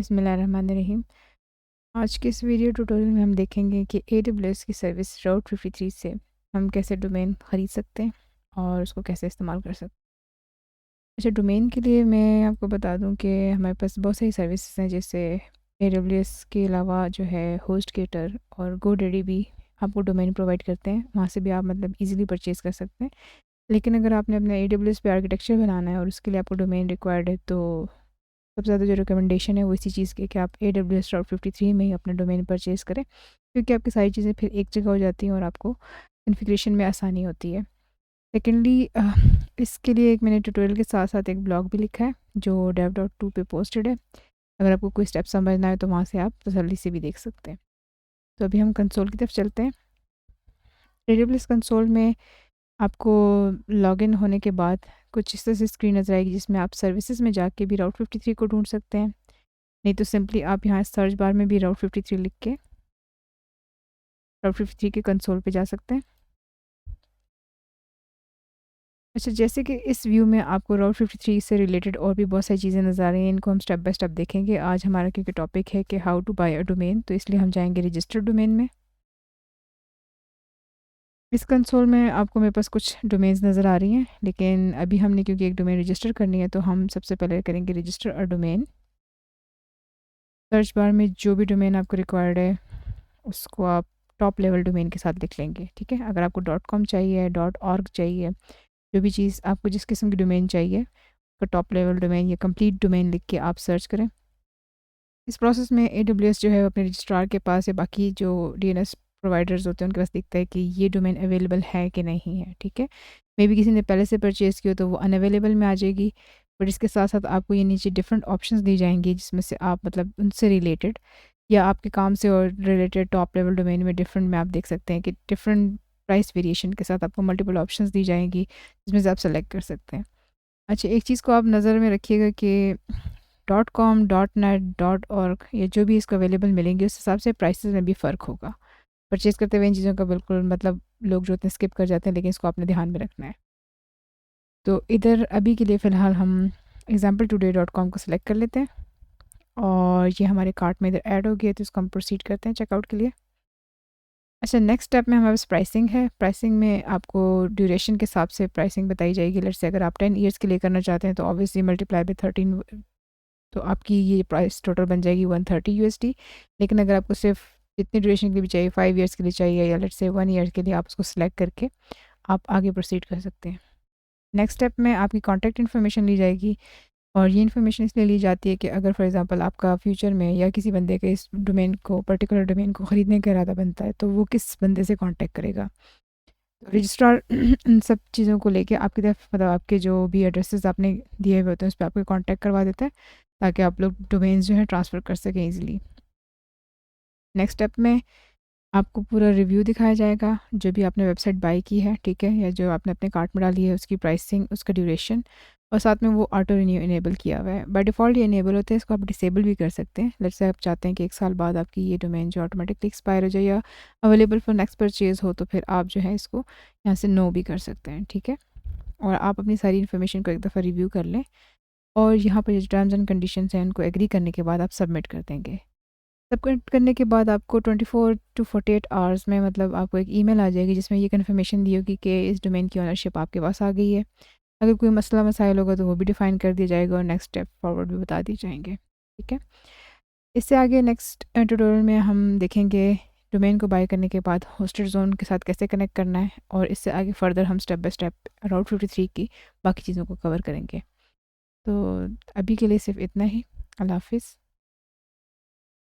बिस्मिल्लाहिर्रहमानिर्रहीम। आज के इस वीडियो ट्यूटोरियल में हम देखेंगे कि AWS की सर्विस राउट 53 से हम कैसे डोमेन ख़रीद सकते हैं और उसको कैसे इस्तेमाल कर सकते हैं। अच्छा, डोमेन के लिए मैं आपको बता दूं कि हमारे पास बहुत सारी सर्विसेज हैं, जैसे AWS के अलावा जो है होस्टगेटर और GoDaddy भी आपको डोमेन प्रोवाइड करते हैं। वहाँ से भी आप मतलब इजीली परचेज़ कर सकते हैं। लेकिन अगर आपने अपना AWS पे आर्किटेक्चर बनाना है और उसके लिए आपको डोमेन रिक्वायर्ड है, तो सबसे ज़्यादा जो रिकमेंडेशन है वो इसी चीज़ की कि आप AWS राउट 53 में ही अपना डोमेन परचेज़ करें, क्योंकि आपकी सारी चीज़ें फिर एक जगह हो जाती हैं और आपको कॉन्फ़िगरेशन में आसानी होती है। सेकेंडली इसके लिए एक मैंने ट्यूटोरियल के साथ साथ एक ब्लॉग भी लिखा है जो dev.to पे पोस्टेड है। अगर आपको कोई स्टेप समझना है तो वहाँ से आप तसल्ली से भी देख सकते हैं। तो अभी हम कंसोल की तरफ चलते हैं। AWS कंसोल में आपको लॉगिन होने के बाद कुछ इस तरह से स्क्रीन नज़र आएगी, जिसमें आप सर्विसेज में जाके भी राउट 53 को ढूंढ सकते हैं। नहीं तो सिंपली आप यहाँ सर्च बार में भी राउट 53 लिख के राउट 53 के कंसोल पे जा सकते हैं। अच्छा, जैसे कि इस व्यू में आपको राउट 53 से रिलेटेड और भी बहुत सारी चीज़ें नज़र आ रही हैं, इनको हम स्टेप बाय स्टेप देखेंगे। आज हमारा क्योंकि टॉपिक है कि how to buy a domain, तो इसलिए हम जाएंगे रजिस्टर्ड डोमेन में। इस कंसोल में आपको मेरे पास कुछ डोमेन्स नज़र आ रही हैं, लेकिन अभी हमने क्योंकि एक डोमेन रजिस्टर करनी है तो हम सबसे पहले करेंगे register a domain. Search bar में जो भी डोमेन आपको रिक्वायर्ड है उसको आप टॉप लेवल डोमेन के साथ लिख लेंगे, ठीक है। अगर आपको .com चाहिए, .org चाहिए, जो भी चीज़ आपको जिस किस्म की डोमेन चाहिए, उसका टॉप लेवल डोमेन या कंप्लीट डोमेन लिख के आप सर्च करें। इस प्रोसेस में AWS जो है अपने रजिस्ट्रार के पास या बाकी जो DNS प्रोवाइडर्स होते हैं उनके पास दिखता है कि ये डोमेन अवेलेबल है कि नहीं है, ठीक है। मे बी किसी ने पहले से परचेज़ की हो तो वो अनअवेलेबल में आ जाएगी, बट इसके साथ साथ आपको ये नीचे डिफरेंट ऑप्शंस दी जाएंगी, जिसमें से आप मतलब उनसे रिलेटेड या आपके काम से और रिलेटेड टॉप लेवल डोमेन में डिफरेंट में आप देख सकते हैं कि डिफरेंट प्राइस वेरिएशन के साथ आपको मल्टीपल ऑप्शंस दी जाएंगी, जिसमें से आप सेलेक्ट कर सकते हैं। अच्छा, एक चीज़ को आप नज़र में रखिएगा कि .com, .net, .org ये जो भी इसको अवेलेबल मिलेंगे उस हिसाब से प्राइसेस में भी फ़र्क होगा। परचेज़ करते हुए इन चीज़ों का बिल्कुल मतलब लोग जो होते हैं स्किप कर जाते हैं, लेकिन इसको आपने ध्यान में रखना है। तो इधर अभी के लिए फ़िलहाल हम example-today.com को सिलेक्ट कर लेते हैं और ये हमारे कार्ट में इधर ऐड हो गया, तो इसको हम प्रोसीड करते हैं चेकआउट के लिए। अच्छा, नेक्स्ट स्टेप में हमारे पास प्राइसिंग है। प्राइसिंग में आपको ड्यूरेशन के हिसाब से प्राइसिंग बताई जाएगी। लेट्स से अगर आप 10 ईयर्स के लिए करना चाहते हैं तो ऑब्वियसली मल्टीप्लाई बाय 13, तो आपकी ये प्राइस टोटल बन जाएगी 130 USD। लेकिन अगर आपको सिर्फ जितनी ड्यूरेशन के लिए भी चाहिए, 5 ईयर्स के लिए चाहिए या लेट्स से 1 ईयर के लिए, आप उसको सिलेक्ट करके आप आगे प्रोसीड कर सकते हैं। नेक्स्ट स्टेप में आपकी कॉन्टैक्ट इन्फॉर्मेशन ली जाएगी, और ये इन्फॉर्मेशन इसलिए ली जाती है कि अगर फॉर एग्जांपल आपका फ्यूचर में या किसी बंदे के इस डोमेन को पर्टिकुलर डोमेन को ख़रीदने का इरादा बनता है तो वो किस बंदे से कांटेक्ट करेगा। तो रजिस्ट्रार इन सब चीज़ों को लेके आपकी तरफ मतलब आपके जो भी एड्रेसेस आपने दिए हुए होते हैं उस पर आपको कांटेक्ट करवा देता है, ताकि आप लोग डोमेन्स जो है ट्रांसफ़र कर सकें ईज़िली। नेक्स्ट स्टेप में आपको पूरा रिव्यू दिखाया जाएगा, जो भी आपने वेबसाइट बाय की है, ठीक है, या जो आपने अपने कार्ट में डाली है, उसकी प्राइसिंग, उसका ड्यूरेशन, और साथ में वो ऑटो रिन्यू इनेबल किया हुआ है। बाय डिफ़ॉल्ट ये इनेबल होता है, इसको आप डिसेबल भी कर सकते हैं। लेट्स से आप चाहते हैं कि 1 साल बाद आपकी ये डोमेन जो ऑटोमेटिकली एक्सपायर हो जाए या अवेलेबल फॉर नेक्स्ट परचेज़ हो, तो फिर आप जो है इसको यहाँ से नो भी कर सकते हैं, ठीक है। और आप अपनी सारी इन्फॉर्मेशन को एक दफ़ा रिव्यू कर लें और यहाँ पर जो टर्म्स एंड कंडीशंस हैं उनको एग्री करने के बाद आप सबमिट कर देंगे। सबमिट करने के बाद आपको 24 टू 48 आवर्स में मतलब आपको एक ईमेल आ जाएगी, जिसमें ये कन्फर्मेशन दी होगी कि इस डोमेन की ओनरशिप आपके पास आ गई है। अगर कोई मसला मसाइल होगा तो वो भी डिफ़ाइन कर दिया जाएगा और नेक्स्ट स्टेप फॉरवर्ड भी बता दिए जाएंगे, ठीक है। इससे आगे नेक्स्ट ट्यूटोरियल में हम देखेंगे डोमेन को बाय करने के बाद होस्टेड जोन के साथ कैसे कनेक्ट करना है, और इससे आगे फर्दर हम स्टेप बाय स्टेप राउट 53 की बाकी चीज़ों को कवर करेंगे। तो अभी के लिए सिर्फ इतना ही। अल्लाह हाफिज़।